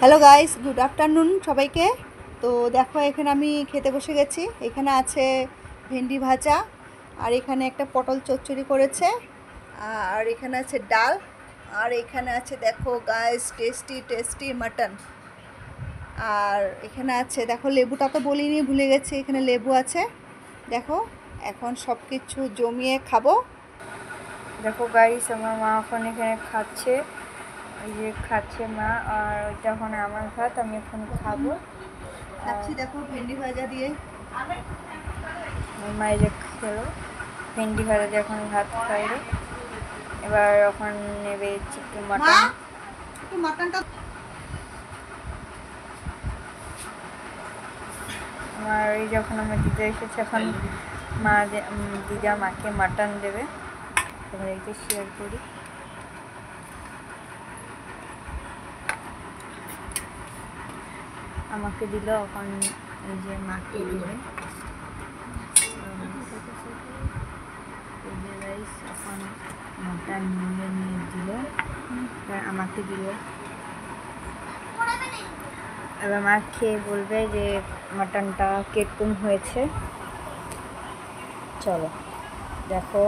Hello guys, good afternoon সবাইকে। তো দেখো, এখানে আমি খেতে বসে গেছি। এখানে আছে ভেন্ডি ভাজা, আর এখানে একটা পটল চচ্চড়ি করেছে, আর এখানে আছে ডাল, আর এখানে আছে দেখো গাইস টেস্টি টেস্টি মাটন। আর এখানে আছে দেখো, লেবুটা তো বলিনি, ভুলে গেছি, এখানে লেবু আছে। দেখো, এখন সব কিছু জমিয়ে খাবো। দেখো গাইস, আমার মা এখন এখানে খাচ্ছে। ওই যে খাচ্ছে মা, আর ওইটা এখন আমার ভাত, আমি এখন খাবো। খাচ্ছি দেখো ভেন্ডি ভাজা দিয়ে। আমার মা এই যে খেলো ভেন্ডি ভাজা দিয়ে এখন ভাত খাইলো। এবার এখন নেবে চিকেন মাটন। একটু মাটনটা। আমার এই যখন আমার দিদা এসেছে, এখন মা দিদা মাকে মাটন দেবে। তোমরা এইটা শেয়ার করি। আমাকে দিল, এখন এই যে মাকে দিবে। এখন মাটন নিয়ে দিল, আমাকে দিল। এবার মা খেয়ে বলবে যে মাটনটা কিরকম হয়েছে। চলো দেখো।